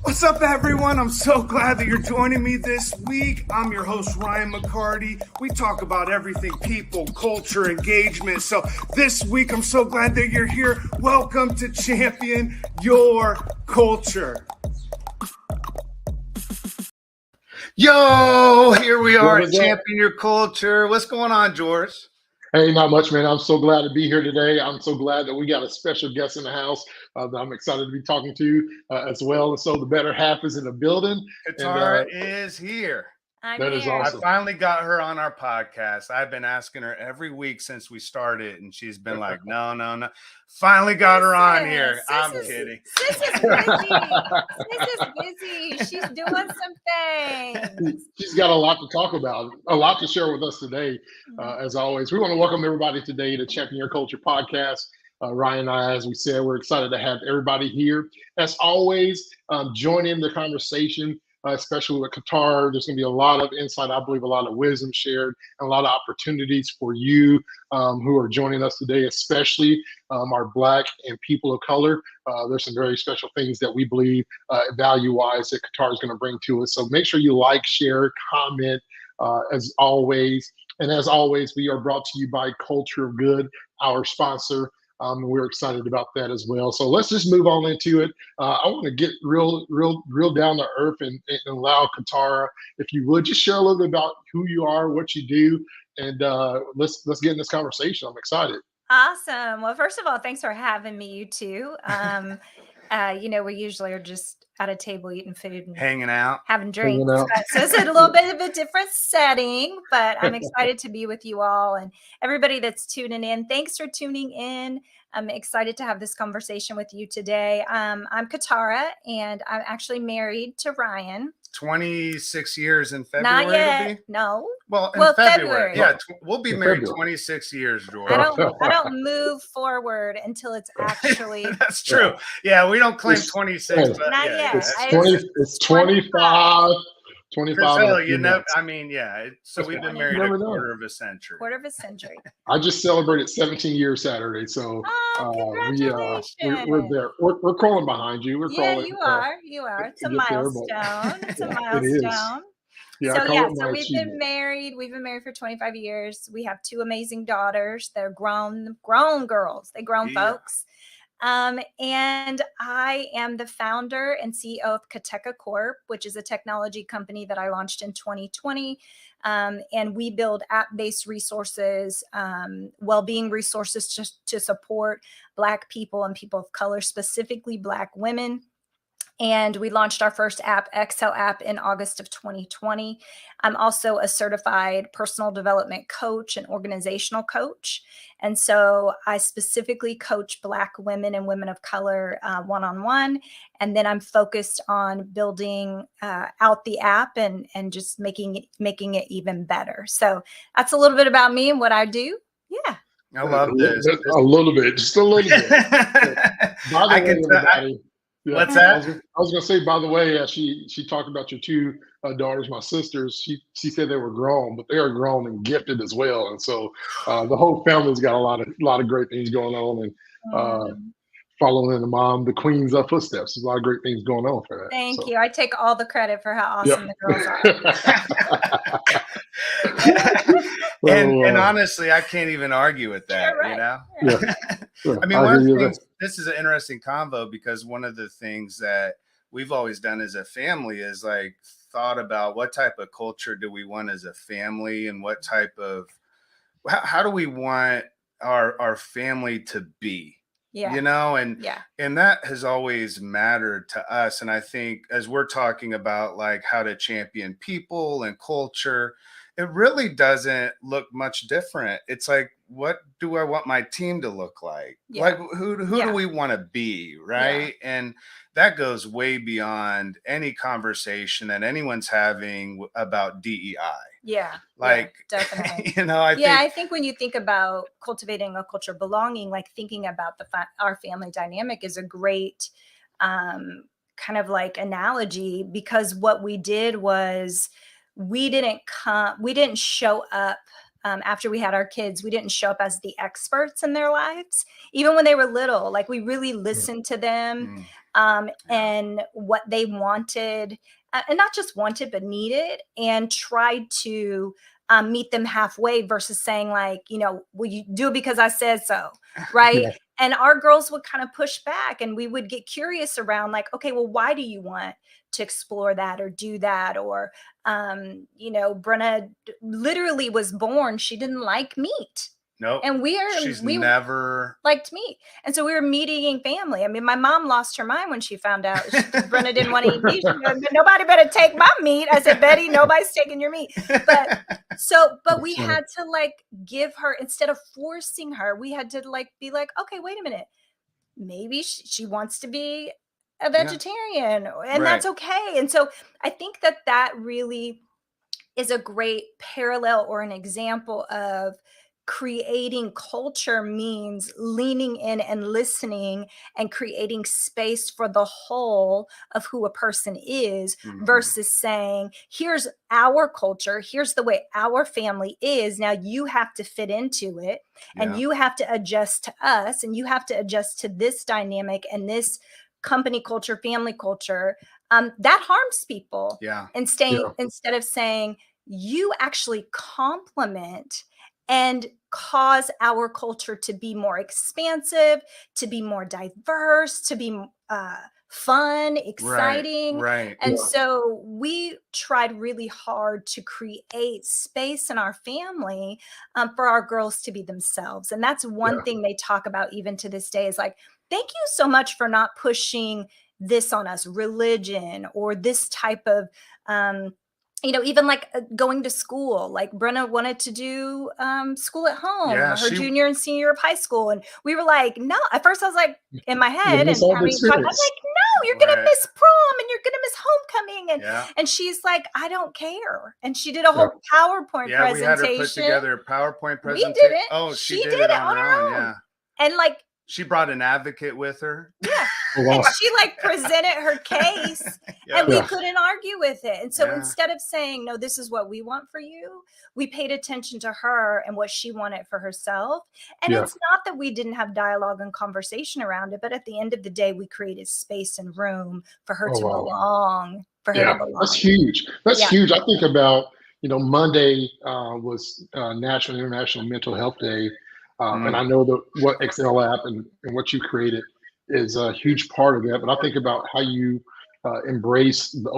What's up, everyone? I'm so glad that you're joining me this week. I'm your host, Ryan McCarty. We talk about everything people, culture, engagement. So this week, I'm so glad that you're here. Welcome to Champion Your Culture. Yo, here we are at Champion Your Culture. What's going on, George? Hey, not much, man. I'm so glad to be here today. I'm so glad that we got a special guest in the house that I'm excited to be talking to as well. And so the better half is in the building. Katara is here. That is awesome. I finally got her on our podcast. I've been asking her every week since we started, and she's been like, no. Finally got her on here. I'm kidding. Sis is busy. She's doing some things. She's got a lot to talk about, a lot to share with us today. As always, we want to welcome everybody today to Champion Your Culture podcast. Ryan and I, as we said, we're excited to have everybody here. As always, join in the conversation. Especially with Katara, there's going to be a lot of insight, I believe, a lot of wisdom shared, and a lot of opportunities for you who are joining us today, especially our Black and people of color. There's some very special things that we believe value-wise that Katara is going to bring to us. So make sure you like, share, comment, as always. And as always, we are brought to you by Culture of Good, our sponsor. We're excited about that as well. So let's just move on into it. I want to get real down to earth and allow Katara, if you would, just share a little bit about who you are, what you do, and let's get in this conversation. I'm excited. Awesome. Well, first of all, thanks for having me, you two. We usually are just at a table eating food and hanging out, having drinks. So it's a little bit of a different setting, but I'm excited to be with you all and everybody that's tuning in. Thanks for tuning in. I'm excited to have this conversation with you today. I'm Katara, and I'm actually married to Ryan. 26 years in February. Not yet. No. Well, in February. Yeah, we'll be married 26 years, George. I don't move forward until it's actually. That's true. Yeah, we don't claim 26. But not yet. It's 25. 25. So, so we've been married a quarter of a century. I just celebrated 17 years Saturday, so congratulations. We're there. We're crawling behind you. We're crawling. You are. It's a milestone. It's a milestone. It is. So we've been married. We've been married for 25 years. We have two amazing daughters. They're grown girls. They're grown folks. And I am the founder and CEO of Katecha Corp, which is a technology company that I launched in 2020. And we build app-based resources, well-being resources to support Black people and people of color, specifically Black women. And we launched our first app, Excel app, in August of 2020. I'm also a certified personal development coach and organizational coach. And so I specifically coach Black women and women of color one-on-one. And then I'm focused on building out the app and just making it even better. So that's a little bit about me and what I do. Yeah. I love this. Just a little bit. By the way, everybody. Yeah. What's that? I was going to say, by the way, she talked about your two daughters, my sisters. She said they were grown, but they are grown and gifted as well. And so the whole family's got a lot of great things going on, and following in the queen's footsteps. There's a lot of great things going on for that. Thank you. I take all the credit for how awesome the girls are. and honestly, I can't even argue with that. Right. You know. Yeah. I mean, one of the things. This is an interesting convo because one of the things that we've always done as a family is like thought about what type of culture do we want as a family, and what type of how do we want our family to be. Yeah. And that has always mattered to us. And I think as we're talking about like how to champion people and culture, it really doesn't look much different. It's like, what do I want my team to look like? Yeah. Like who do we want to be? Right. Yeah. And that goes way beyond any conversation that anyone's having about DEI. Yeah. Like, definitely. I think when you think about cultivating a culture of belonging, like thinking about our family dynamic is a great kind of like analogy, because what we did was we didn't show up after we had our kids. We didn't show up as the experts in their lives, even when they were little. Like we really listened to them. and what they wanted, and not just wanted, but needed, and tried to meet them halfway versus saying like, will you do it because I said so, right? Yeah. And our girls would kind of push back, and we would get curious around like, okay, well, why do you want to explore that or do that? Or, Brenna literally was born, she didn't like meat. Nope. And we never liked meat. And so we were meat eating family. I mean, my mom lost her mind when she found out Brenna didn't want to eat meat. She goes, nobody better take my meat. I said, Betty, nobody's taking your meat. But we had to like give her, instead of forcing her, we had to like be like, okay, wait a minute. Maybe she wants to be a vegetarian, and that's okay. And so I think that really is a great parallel or an example of creating culture means leaning in and listening and creating space for the whole of who a person is, versus saying, here's our culture, here's the way our family is, now you have to fit into it, and you have to adjust to us, and you have to adjust to this dynamic and this company culture, family culture. That harms people. Instead of saying, you actually complement and cause our culture to be more expansive, to be more diverse, to be fun, exciting. Right. And so we tried really hard to create space in our family for our girls to be themselves. And that's one thing they talk about even to this day, is like, thank you so much for not pushing this on us, religion or this type of even like going to school. Like Brenna wanted to do school at home, her junior and senior year of high school. And we were like, no. At first I was like, in my head, and I was like, no, you're going to miss prom and you're going to miss homecoming. And she's like, I don't care. And she did a whole PowerPoint presentation. We had her put together a PowerPoint presentation. We didn't. Oh, she did it on her own. Yeah. And like, she brought an advocate with her. Yeah. And she like presented her case and we couldn't argue with it. And so instead of saying, no, this is what we want for you, we paid attention to her and what she wanted for herself. And it's not that we didn't have dialogue and conversation around it, but at the end of the day, we created space and room for her to belong. For her to belong. That's huge. That's huge. I think about, Monday was National International Mental Health Day. And I know what Excel app and what you created is a huge part of that. But I think about how you embrace the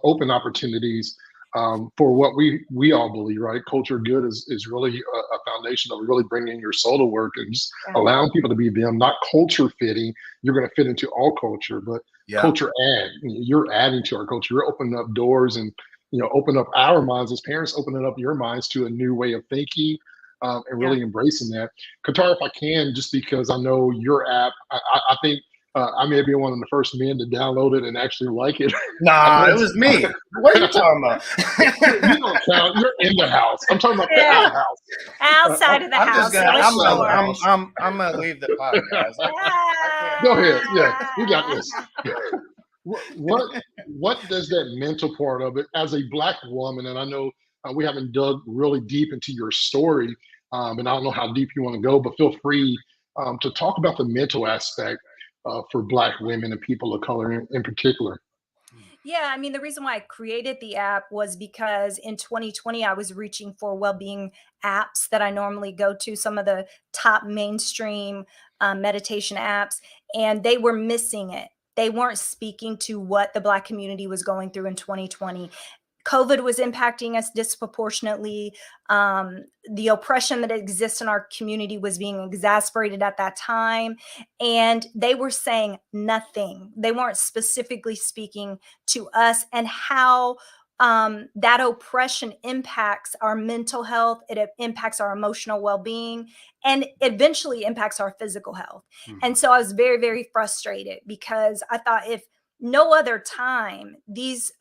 open opportunities for what we all believe, right? Culture good is really a foundation of really bringing your soul to work and just allowing people to be them, not culture fitting. You're going to fit into all culture, but culture add. You're adding to our culture. You're opening up doors and, open up our minds as parents, opening up your minds to a new way of thinking. And really embracing that. Katara, if I can, just because I know your app, I think I may be one of the first men to download it and actually like it. Nah, it was me. What are you talking about? You don't count. You're in the house. I'm talking about the house. Outside of the house. I'm gonna leave the podcast. Go ahead. Yeah, you got this. What does that mental part of it as a Black woman? And I know we haven't dug really deep into your story, and I don't know how deep you want to go, but feel free to talk about the mental aspect for Black women and people of color in particular. Yeah, I mean, the reason why I created the app was because in 2020, I was reaching for well-being apps that I normally go to, some of the top mainstream meditation apps, and they were missing it. They weren't speaking to what the Black community was going through in 2020. COVID was impacting us disproportionately. The oppression that exists in our community was being exacerbated at that time. And they were saying nothing. They weren't specifically speaking to us and how that oppression impacts our mental health. It impacts our emotional well-being and eventually impacts our physical health. And so I was very, very frustrated because I thought if no other time these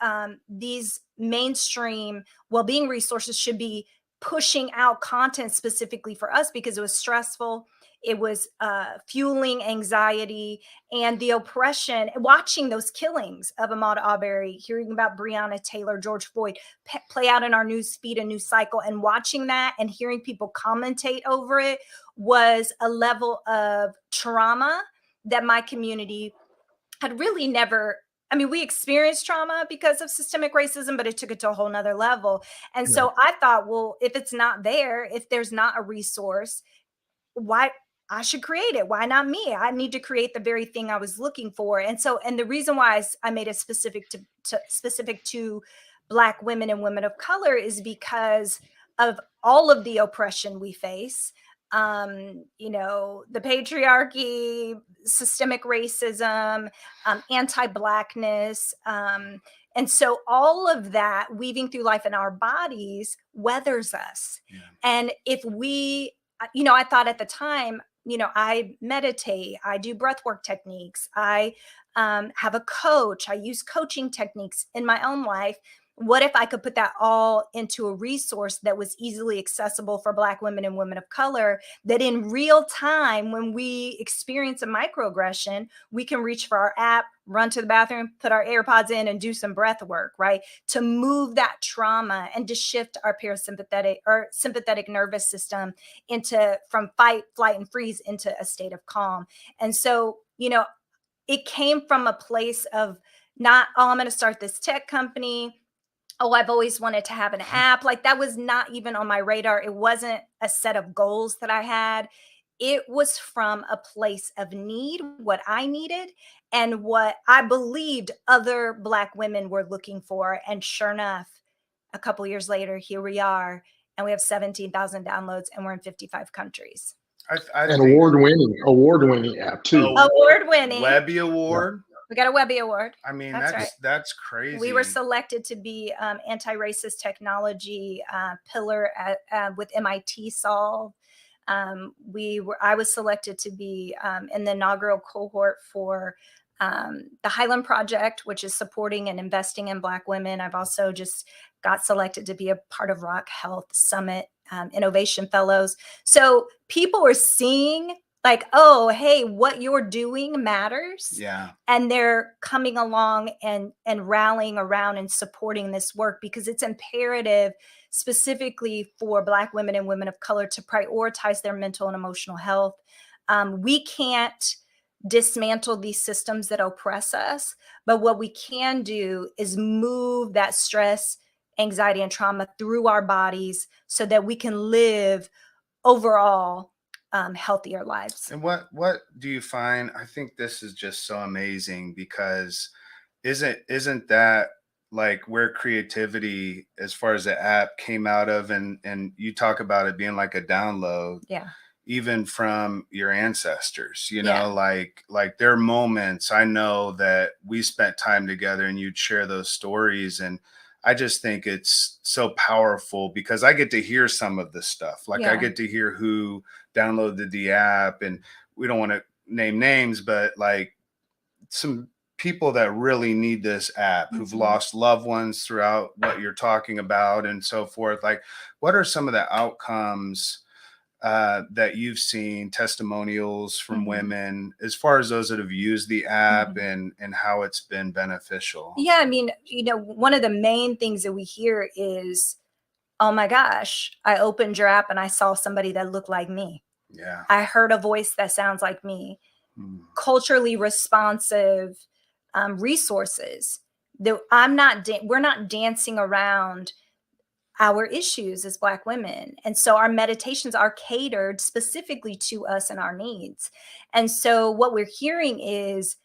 mainstream well-being resources should be pushing out content specifically for us because it was stressful. It was fueling anxiety and the oppression, watching those killings of Ahmaud Arbery, hearing about Breonna Taylor, George Floyd play out in our news feed, a news cycle, and watching that and hearing people commentate over it was a level of trauma that my community had really never, I mean, we experienced trauma because of systemic racism, but it took it to a whole nother level. And so I thought, well, if it's not there, if there's not a resource, why I should create it? Why not me? I need to create the very thing I was looking for. And so, and the reason why I made it specific to Black women and women of color is because of all of the oppression we face. You know, the patriarchy, systemic racism, anti-Blackness. And so all of that weaving through life in our bodies weathers us. Yeah. And if we, you know, I thought at the time, you know, I meditate, I do breathwork techniques, I have a coach, I use coaching techniques in my own life. What if I could put that all into a resource that was easily accessible for Black women and women of color, that in real time, when we experience a microaggression, we can reach for our app, run to the bathroom, put our AirPods in and do some breath work, right? To move that trauma and to shift our parasympathetic or sympathetic nervous system from fight, flight, and freeze into a state of calm. And so, you know, it came from a place of not, oh, I'm going to start this tech company. Oh, I've always wanted to have an app. Like, that was not even on my radar. It wasn't a set of goals that I had. It was from a place of need, what I needed and what I believed other Black women were looking for. And sure enough, a couple years later, here we are, and we have 17,000 downloads and we're in 55 countries. And award-winning app too. Award-winning. Webby Award. We got a Webby Award. I mean, that's that's crazy. We were selected to be anti-racist technology pillar with MIT Solve. I was selected to be in the inaugural cohort for the Highland Project, which is supporting and investing in Black women. I've also just got selected to be a part of Rock Health Summit Innovation Fellows. So people are seeing like, oh, hey, what you're doing matters. Yeah. And they're coming along and rallying around and supporting this work because it's imperative specifically for Black women and women of color to prioritize their mental and emotional health. We can't dismantle these systems that oppress us, but what we can do is move that stress, anxiety, and trauma through our bodies so that we can live overall healthier lives. And what do you find? I think this is just so amazing because isn't that like where creativity as far as the app came out of, and you talk about it being like a download. Yeah. Even from your ancestors, you know, like their moments. I know that we spent time together and you'd share those stories. And I just think it's so powerful because I get to hear some of this stuff. Like I get to hear who downloaded the app, and we don't want to name names, but like some people that really need this app who've lost loved ones throughout what you're talking about and so forth. Like, what are some of the outcomes that you've seen, testimonials from women as far as those that have used the app and how it's been beneficial? Yeah, I mean, you know, one of the main things that we hear is, oh my gosh, I opened your app and I saw somebody that looked like me. Yeah. I heard a voice that sounds like me. Culturally responsive resources. We're not dancing around our issues as Black women. And so our meditations are catered specifically to us and our needs. And so what we're hearing is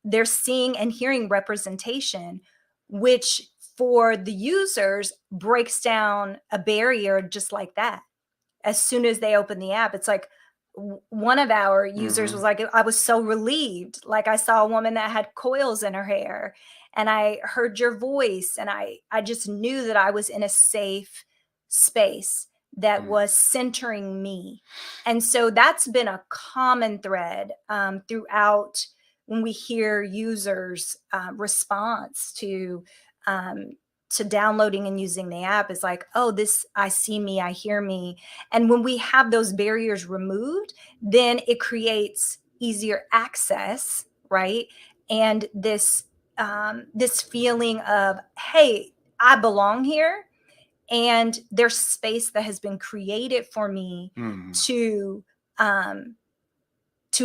they're seeing and hearing representation, which for the users breaks down a barrier just like that. As soon as they open the app, it's like one of our users was like, I was so relieved. Like I saw a woman that had coils in her hair and I heard your voice and I just knew that I was in a safe space that was centering me. And so that's been a common thread throughout when we hear users response to downloading and using the app is like, oh, this, I see me, I hear me. And when we have those barriers removed, then it creates easier access, right? And this feeling of, hey, I belong here. And there's space that has been created for me to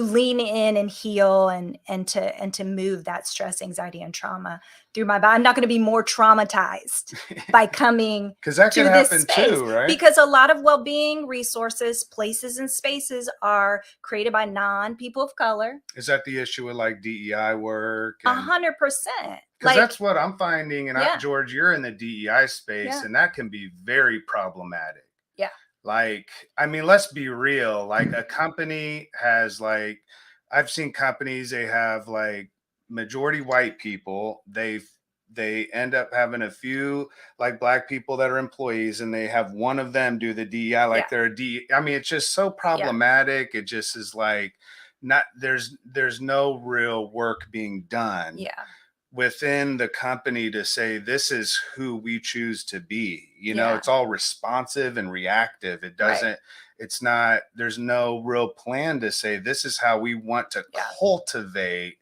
lean in and heal and to move that stress, anxiety, and trauma through my body. I'm not going to be more traumatized by coming because that could happen too, right? Because a lot of well-being resources, places, and spaces are created by people of color. Is that the issue with like DEI work? 100%. Because that's what I'm finding. And George, you're in the DEI space, and that can be very problematic. Yeah. Like, I mean, let's be real. Like a company has like, I've seen companies, they have like majority white people. They end up having a few like Black people that are employees, and they have one of them do the DEI, like they're a DEI. I mean, it's just so problematic. It just is like there's no real work being done. Yeah. Within the company to say this is who we choose to be, it's all responsive and reactive. It doesn't, it's not, there's no real plan to say this is how we want to cultivate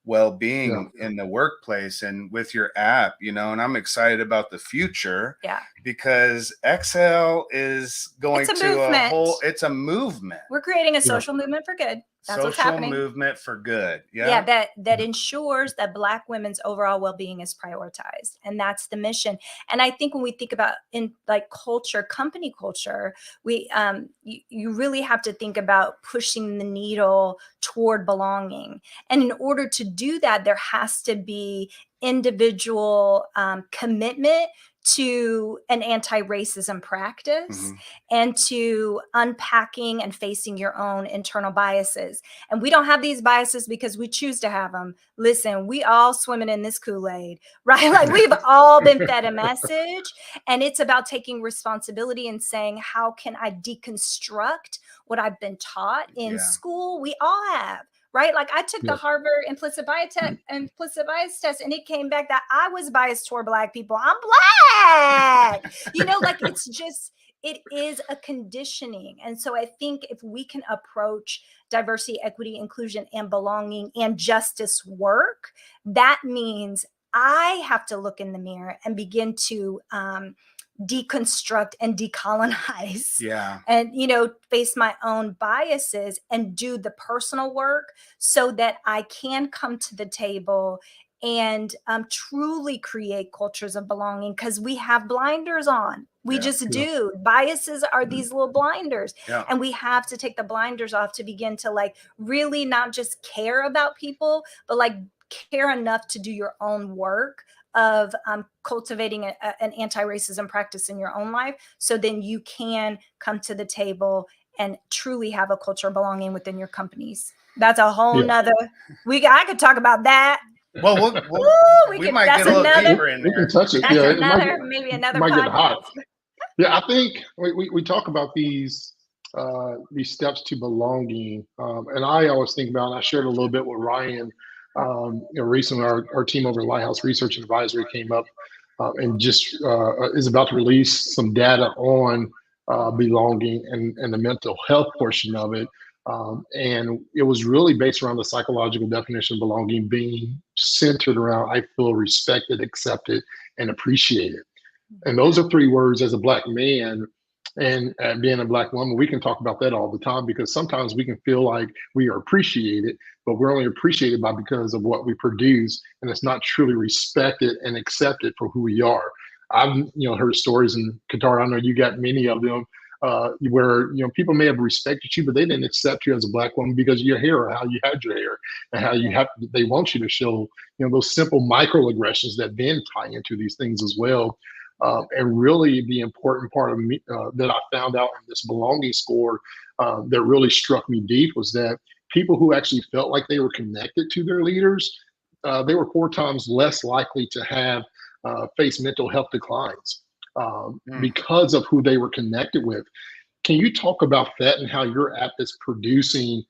well-being in the workplace. And with your app, and I'm excited about the future because Exhale is going to it's a movement. We're creating a social movement for good. That's what's happening. Social movement for good. That ensures that Black women's overall well-being is prioritized. And that's the mission. And I think when we think about in like culture, company culture, we you really have to think about pushing the needle toward belonging. And in order to do that, there has to be individual commitment to an anti-racism practice and to unpacking and facing your own internal biases. And we don't have these biases because we choose to have them. Listen, we all swimming in this Kool-Aid, right? Like we've all been fed a message, and it's about taking responsibility and saying, how can I deconstruct what I've been taught in school? We all have. Right? Like I took the Harvard implicit bias test, and it came back that I was biased toward Black people. I'm Black, like it's just, it is a conditioning. And so I think if we can approach diversity, equity, inclusion, and belonging and justice work, that means I have to look in the mirror and begin to deconstruct and decolonize and face my own biases and do the personal work so that I can come to the table and truly create cultures of belonging, because we have blinders on. We just do. Biases are these little blinders, and we have to take the blinders off to begin to like really not just care about people, but like care enough to do your own work of cultivating an anti-racism practice in your own life, so then you can come to the table and truly have a culture of belonging within your companies. That's a whole nother. I could talk about that. Well, we might get a little deeper in there. We can touch it. That's maybe another might podcast. Get hot. I think we talk about these steps to belonging, and I always think about, and I shared a little bit with Ryan. Recently, our team over at Lighthouse Research and Advisory came up and just is about to release some data on belonging and the mental health portion of it. And it was really based around the psychological definition of belonging being centered around, I feel respected, accepted, and appreciated. And those are three words as a Black man. And being a Black woman, we can talk about that all the time, because sometimes we can feel like we are appreciated, but we're only appreciated because of what we produce, and it's not truly respected and accepted for who we are. I've heard stories, and Katara, I know you got many of them, where people may have respected you, but they didn't accept you as a Black woman because of your hair, or how you had your hair, and how they want you to show those simple microaggressions that then tie into these things as well. And really the important part of me that I found out in this belonging score that really struck me deep was that people who actually felt like they were connected to their leaders, they were 4 times less likely to have face mental health declines because of who they were connected with. Can you talk about that and how your app is producing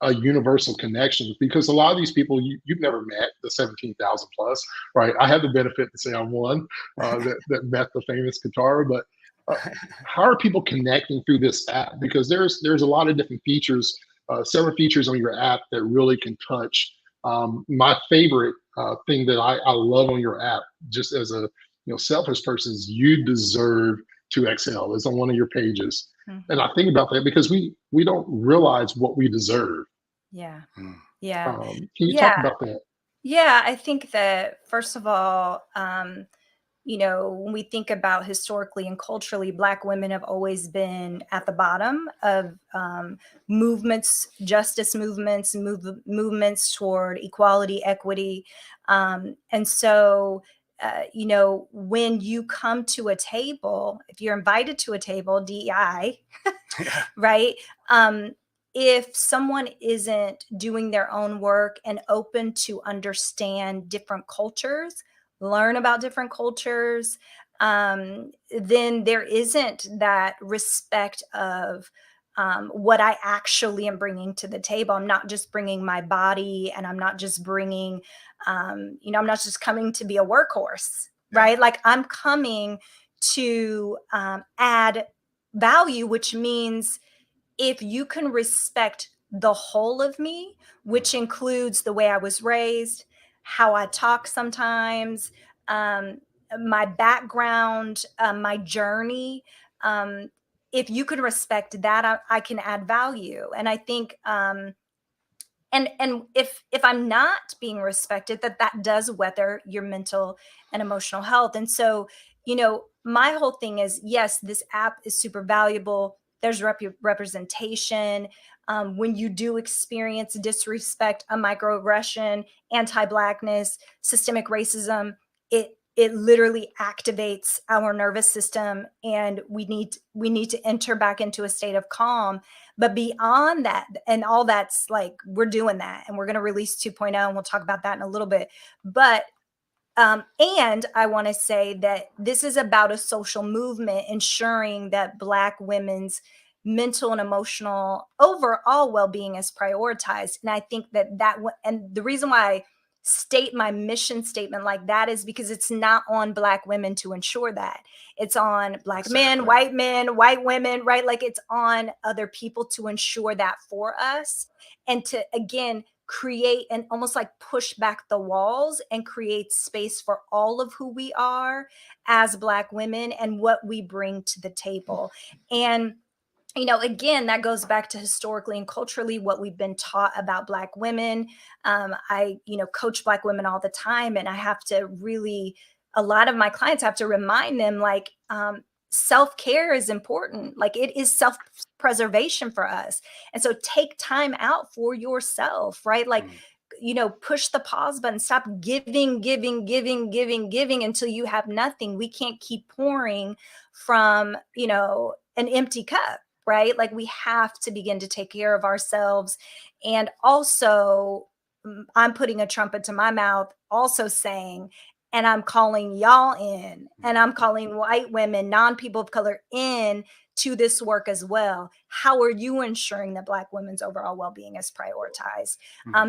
a universal connection? Because a lot of these people you've never met, the 17,000 plus, right? I have the benefit to say I'm one that met the famous Katara, but how are people connecting through this app? Because there's a lot of different features, several features on your app that really can touch. My favorite thing that I love on your app, just as a selfish person, is you deserve to excel. It's on one of your pages. And I think about that because we don't realize what we deserve. Yeah. Can Yeah. you talk about that? Yeah. I think that, first of all, when we think about historically and culturally, Black women have always been at the bottom of movements, justice movements, movements toward equality, equity. And so, when you come to a table, if you're invited to a table, DEI, Yeah. right? If someone isn't doing their own work and open to understand different cultures, learn about different cultures, then there isn't that respect of what I actually am bringing to the table. I'm not just bringing my body, and I'm not just bringing, I'm not just coming to be a workhorse, right? Like, I'm coming to add value, which means if you can respect the whole of me, which includes the way I was raised, how I talk sometimes, um, my background, my journey. If you can respect that, I can add value. And I think, and if I'm not being respected, that does weather your mental and emotional health. And so, my whole thing is, yes, this app is super valuable. There's representation. When you do experience disrespect, a microaggression, anti-Blackness, systemic racism, it literally activates our nervous system, and we need to enter back into a state of calm. But beyond that, and all that's like, we're doing that, and we're going to release 2.0, and we'll talk about that in a little bit. But and I want to say that this is about a social movement ensuring that Black women's mental and emotional overall well-being is prioritized. And I think and the reason why I state my mission statement like that is because it's not on Black women to ensure that. It's on Black men, white women, right? Like, it's on other people to ensure that for us, and to, again, create and almost like push back the walls and create space for all of who we are as Black women and what we bring to the table. And again, that goes back to historically and culturally what we've been taught about Black women. I coach Black women all the time, and I have to really, a lot of my clients have to remind them, like, self-care is important. Like, it is self-preservation for us. And so take time out for yourself, right? Like, push the pause button, stop giving until you have nothing. We can't keep pouring from, an empty cup, right? Like, we have to begin to take care of ourselves. And also, I'm putting a trumpet to my mouth, also saying, and I'm calling y'all in, and I'm calling white women, non-people of color in to this work as well. How are you ensuring that Black women's overall well-being is prioritized?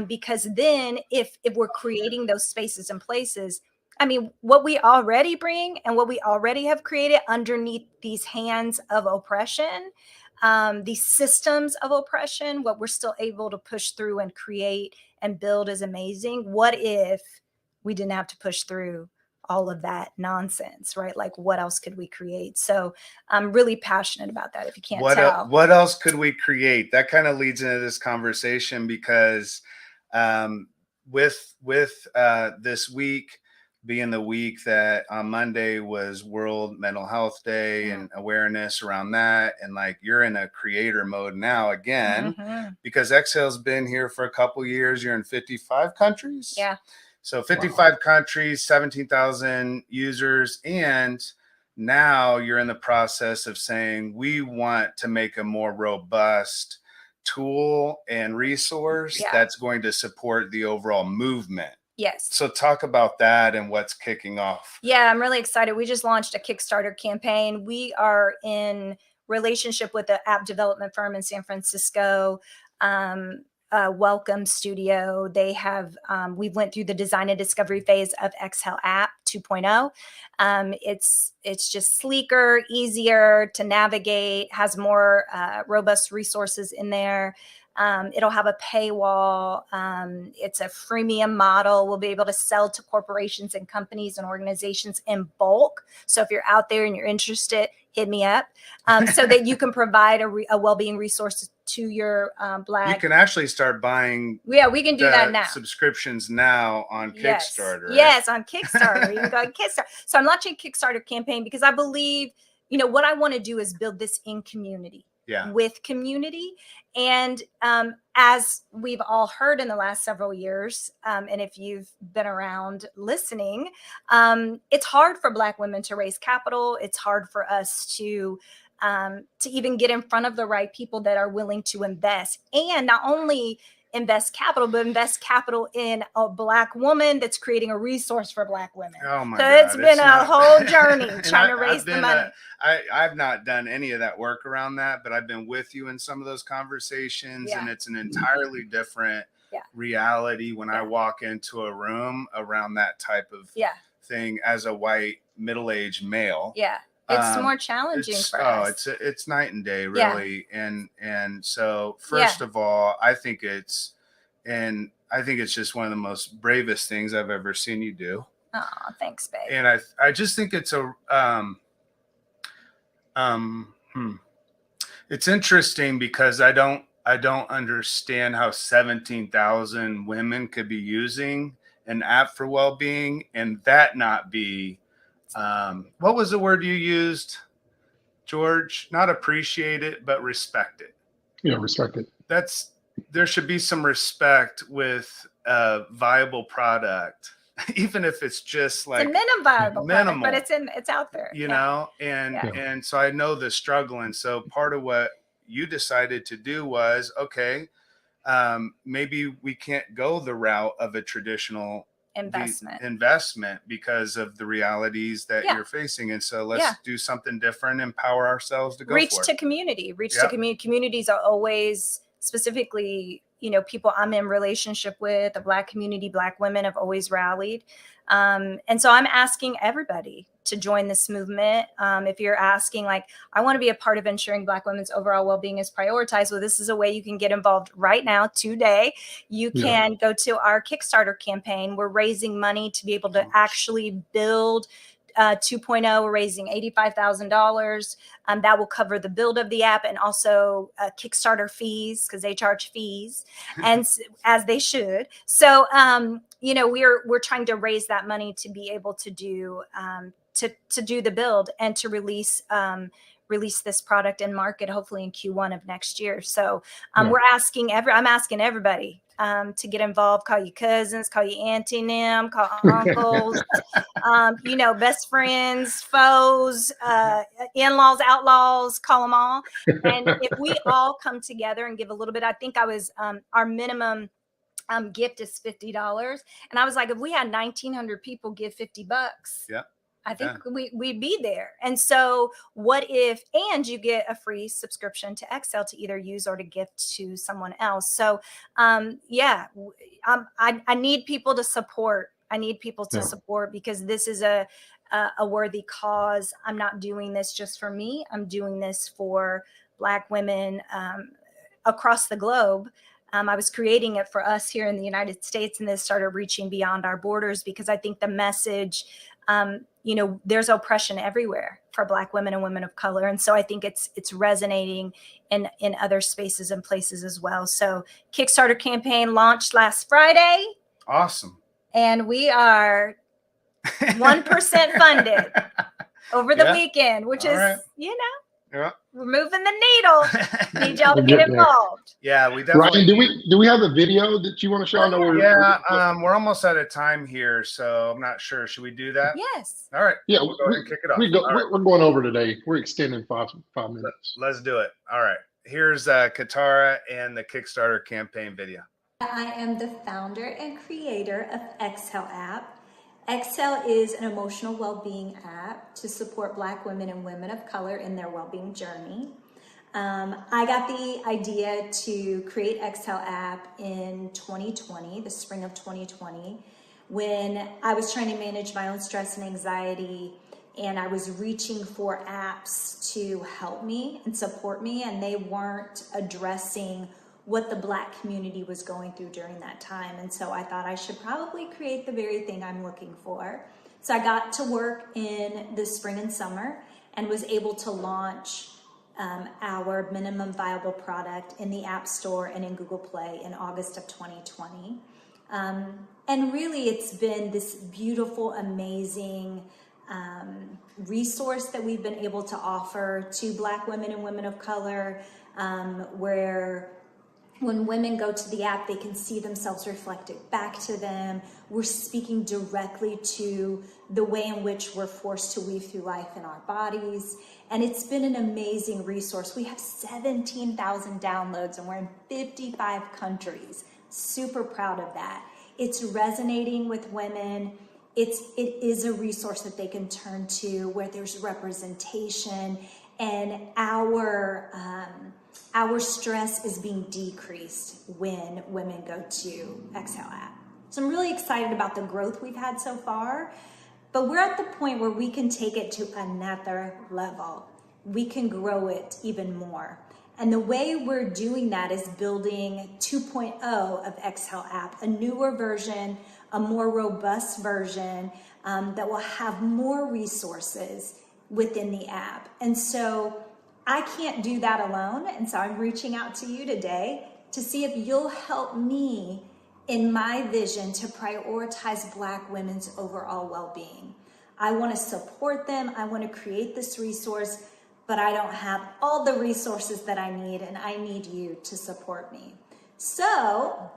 Because then if we're creating those spaces and places, I mean, what we already bring and what we already have created underneath these hands of oppression, these systems of oppression, what we're still able to push through and create and build is amazing. What if we didn't have to push through all of that nonsense, right? Like, what else could we create? So I'm really passionate about that, if you can't tell. What else could we create? That kind of leads into this conversation, because with this week being the week that on Monday was World Mental Health Day and awareness around that, and like, you're in a creator mode now again, because Exhale's been here for a couple years. You're in 55 countries. Yeah. So 55 countries, 17,000 users. And now you're in the process of saying, we want to make a more robust tool and resource that's going to support the overall movement. Yes. So talk about that and what's kicking off. Yeah, I'm really excited. We just launched a Kickstarter campaign. We are in relationship with an app development firm in San Francisco, Welcome Studio. They have, we went through the design and discovery phase of Exhale app 2.0. It's just sleeker, easier to navigate, has more robust resources in there. It'll have a paywall. It's a freemium model. We'll be able to sell to corporations and companies and organizations in bulk. So if you're out there and you're interested, hit me up, so that you can provide a well-being resource to your Black. You can actually start buying. Yeah, we can do that now. Subscriptions now on Kickstarter. Right? Yes, on Kickstarter. You can go on Kickstarter. So I'm launching a Kickstarter campaign because I believe, what I want to do is build this in community. Yeah. With community. And as we've all heard in the last several years, and if you've been around listening, it's hard for Black women to raise capital. It's hard for us to even get in front of the right people that are willing to invest, and not only invest capital, but invest capital in a Black woman that's creating a resource for Black women. Oh my God. It's been a whole journey trying to raise the money. I've not done any of that work around that, but I've been with you in some of those conversations, and it's an entirely different reality when I walk into a room around that type of thing as a white middle-aged male. Yeah. It's more challenging for us. It's night and day, really. Yeah. And so first of all, I think it's just one of the most bravest things I've ever seen you do. Oh, thanks, babe. And I just think it's it's interesting because I don't understand how 17,000 women could be using an app for well-being and that not be what was the word you used, George? Not appreciate it, but respect it. Yeah, respect it. There should be some respect with a viable product, even if it's just like it's a viable product, but it's out there. And so I know the struggle. And so part of what you decided to do was, okay, maybe we can't go the route of a traditional investment because of the realities that you're facing, and so let's do something different, empower ourselves to go reach to community. Communities are always, specifically people I'm in relationship with, the Black community, Black women have always rallied, and so I'm asking everybody to join this movement. If you're asking, like, I want to be a part of ensuring Black women's overall well-being is prioritized, well, this is a way you can get involved right now, today. You can go to our Kickstarter campaign. We're raising money to be able to actually build 2.0. We're raising $85,000. That will cover the build of the app and also Kickstarter fees, because they charge fees, and as they should. So, we're trying to raise that money to be able to do to do the build and to release this product and market hopefully in Q1 of next year. So I'm asking everybody to get involved. Call your cousins, call your auntie, them, call uncles, best friends, foes, in-laws, outlaws, call them all. And if we all come together and give a little bit, I think our minimum gift is $50. And I was like, if we had 1,900 people give $50, I think we'd be there. And so what if, and you get a free subscription to Excel to either use or to gift to someone else. So I need people to support. Because this is a worthy cause. I'm not doing this just for me. I'm doing this for Black women across the globe. I was creating it for us here in the United States, and this started reaching beyond our borders because I think the message, there's oppression everywhere for Black women and women of color. And so I think it's resonating in other spaces and places as well. So Kickstarter campaign launched last Friday. Awesome. And we are 1% funded over the weekend, which is, we're moving the needle. Need y'all to get involved. Yeah, we definitely. Ryan, do we have a video that you want to show? I know we're almost out of time here, so I'm not sure. Should we do that? Yes. All right. Yeah, we'll go ahead and kick it off. We're going over today. We're extending five minutes. Let's do it. All right. Here's Katara and the Kickstarter campaign video. I am the founder and creator of Exhale app. Exhale is an emotional well-being app to support Black women and women of color in their well-being journey. I got the idea to create Exhale app in 2020, the spring of 2020, when I was trying to manage my own stress and anxiety, and I was reaching for apps to help me and support me, and they weren't addressing what the Black community was going through during that time. And so I thought I should probably create the very thing I'm looking for. So I got to work in the spring and summer and was able to launch our minimum viable product in the App Store and in Google Play in August of 2020. And really, it's been this beautiful, amazing resource that we've been able to offer to Black women and women of color, where when women go to the app, they can see themselves reflected back to them. We're speaking directly to the way in which we're forced to weave through life in our bodies. And it's been an amazing resource. We have 17,000 downloads and we're in 55 countries. Super proud of that. It's resonating with women. It is a resource that they can turn to where there's representation, and our stress is being decreased when women go to Exhale app. So I'm really excited about the growth we've had so far, but we're at the point where we can take it to another level. We can grow it even more. And the way we're doing that is building 2.0 of Exhale app, a newer version, a more robust version that will have more resources within the app. And so I can't do that alone. And so I'm reaching out to you today to see if you'll help me in my vision to prioritize Black women's overall well-being. I want to support them. I want to create this resource, but I don't have all the resources that I need, and I need you to support me. So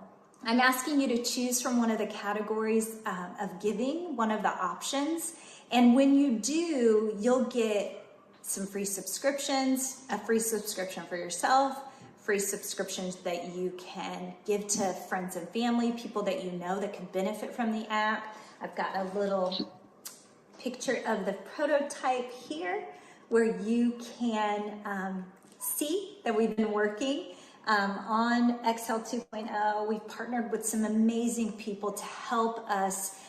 I'm asking you to choose from one of the categories of giving, one of the options. And when you do, you'll get some free subscriptions, a free subscription for yourself, free subscriptions that you can give to friends and family, people that you know that can benefit from the app. I've got a little picture of the prototype here where you can see that we've been working on Exhale 2.0. We've partnered with some amazing people to help us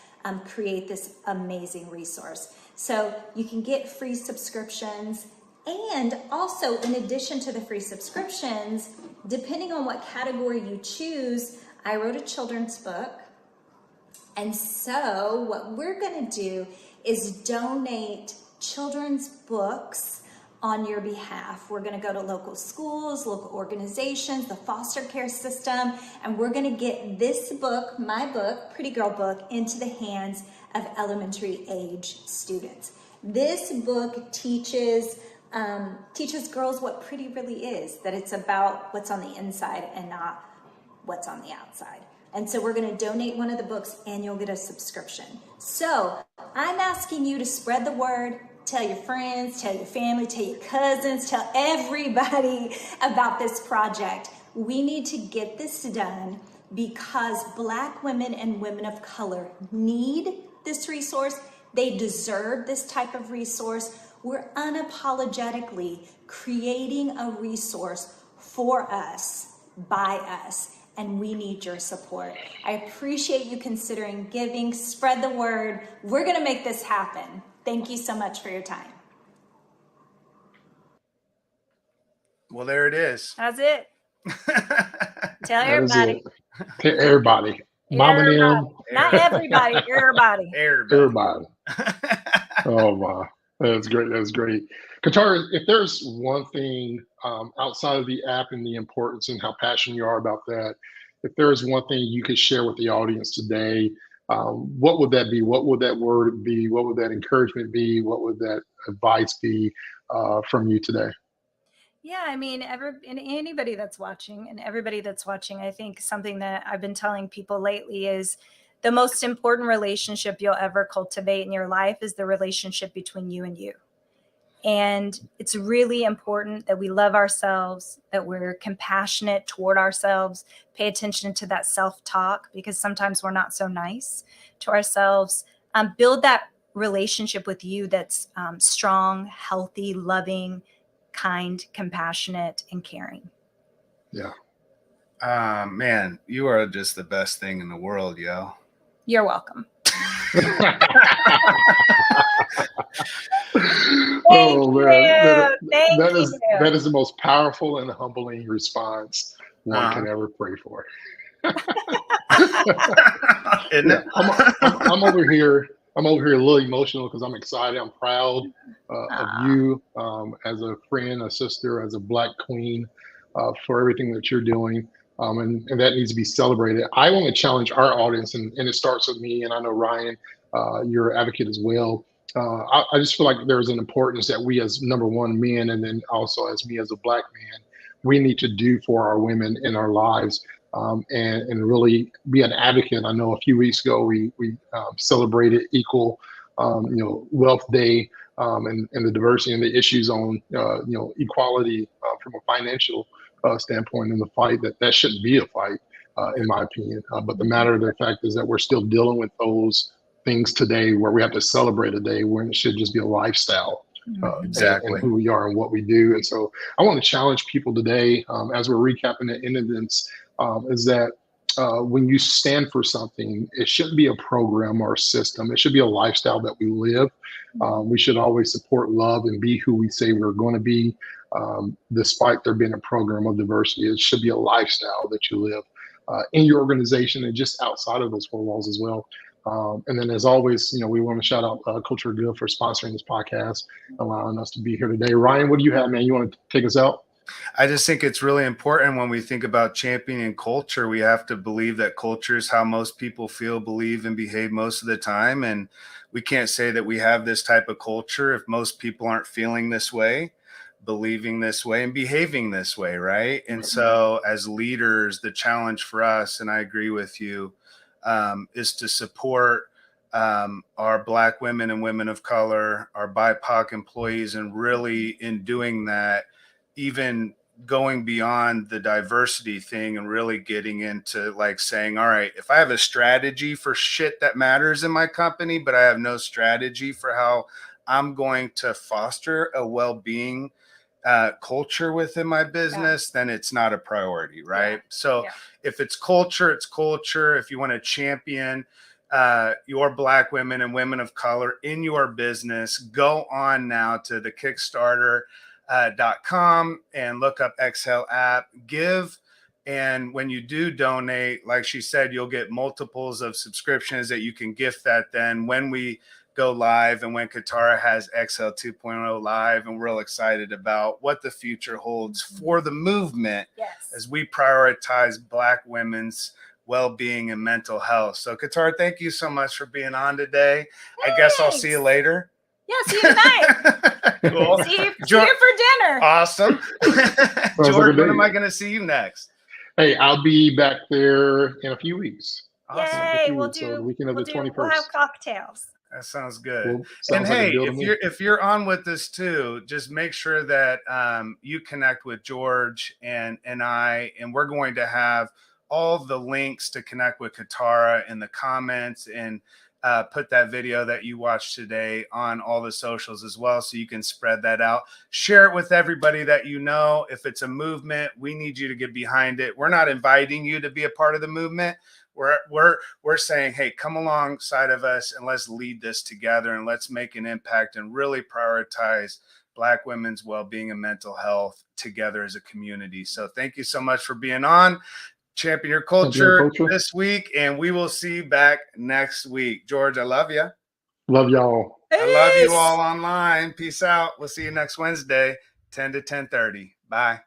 create this amazing resource. So you can get free subscriptions, and also in addition to the free subscriptions, depending on what category you choose, I wrote a children's book. And so what we're gonna do is donate children's books on your behalf. We're gonna go to local schools, local organizations, the foster care system, and we're gonna get this book, my book, Pretty Girl book, into the hands of elementary age students. This book teaches girls what pretty really is, that it's about what's on the inside and not what's on the outside. And so we're gonna donate one of the books and you'll get a subscription. So I'm asking you to spread the word, tell your friends, tell your family, tell your cousins, tell everybody about this project. We need to get this done because Black women and women of color need this resource. They deserve this type of resource. We're unapologetically creating a resource for us, by us, and we need your support. I appreciate you considering giving. Spread the word. We're gonna make this happen. Thank you so much for your time. Well, there it is. That's it. Tell everybody. Tell everybody. Mom and them. Not everybody, everybody. Everybody. Oh, wow. That's great. That's great. Katara, if there's one thing outside of the app and the importance and how passionate you are about that, if there's one thing you could share with the audience today, what would that be? What would that word be? What would that encouragement be? What would that advice be from you today? Yeah, I mean, anybody that's watching and everybody that's watching, I think something that I've been telling people lately is the most important relationship you'll ever cultivate in your life is the relationship between you and you. And it's really important that we love ourselves, that we're compassionate toward ourselves, pay attention to that self-talk because sometimes we're not so nice to ourselves. Build that relationship with you that's strong, healthy, loving, kind, compassionate, and caring. Yeah. Man, you are just the best thing in the world, yo. You're welcome. Oh man, that is the most powerful and humbling response one could ever pray for. Isn't it? I'm over here. I'm over here a little emotional because I'm excited. I'm proud of you as a friend, a sister, as a Black queen, for everything that you're doing. And that needs to be celebrated. I want to challenge our audience, and it starts with me. And I know Ryan, you're an advocate as well. I just feel like there's an importance that we, as number one men, and then also as me as a Black man, we need to do for our women in our lives. And really be an advocate. I know a few weeks ago we celebrated Equal, Wealth Day, and the diversity and the issues on equality from a financial standpoint in the fight. That shouldn't be a fight, in my opinion. But the matter of the fact is that we're still dealing with those things today, where we have to celebrate a day when it should just be a lifestyle. Exactly. And who we are and what we do. And so I want to challenge people today, as we're recapping the independence, is that when you stand for something, it shouldn't be a program or a system. It should be a lifestyle that we live. We should always support love and be who we say we're going to be, despite there being a program of diversity. It should be a lifestyle that you live in your organization and just outside of those four walls as well. And then, as always, we want to shout out Culture Good for sponsoring this podcast, allowing us to be here today. Ryan, what do you have, man? You want to take us out? I just think it's really important when we think about championing culture. We have to believe that culture is how most people feel, believe, and behave most of the time. And we can't say that we have this type of culture if most people aren't feeling this way, believing this way, and behaving this way, right? And so as leaders, the challenge for us, and I agree with you, is to support our Black women and women of color, our BIPOC employees, and really in doing that, even going beyond the diversity thing and really getting into like saying, all right, if I have a strategy for shit that matters in my company, but I have no strategy for how I'm going to foster a well-being culture within my business, then it's not a priority, right? So if it's culture, it's culture. If you want to champion your Black women and women of color in your business, go on now to the Kickstarter.com and look up Exhale app, give. And when you do donate, like she said, you'll get multiples of subscriptions that you can gift that then when we go live and when Katara has Exhale 2.0 live. And we're real excited about what the future holds for the movement as we prioritize Black women's well-being and mental health. So Katara, thank you so much for being on today. Thanks. I guess I'll see you later. Yeah, see you tonight. Cool. See you for dinner. Awesome. George, when am I going to see you next? Hey, I'll be back there in a few weeks. Awesome. Yay, so the weekend of the 21st. We'll have cocktails. That sounds good. And hey, if you're on with this too, just make sure that you connect with George and I, and we're going to have all the links to connect with Katara in the comments, and put that video that you watched today on all the socials as well, so you can spread that out. Share it with everybody that you know. If it's a movement, we need you to get behind it. We're not inviting you to be a part of the movement. We're saying, hey, come alongside of us and let's lead this together, and let's make an impact and really prioritize Black women's well-being and mental health together as a community. So thank you so much for being on. Champion Your Culture this week, and we will see you back next week. George, I love you. Love y'all. Peace. I love you all online. Peace out. We'll see you next Wednesday, 10 to 10:30. Bye.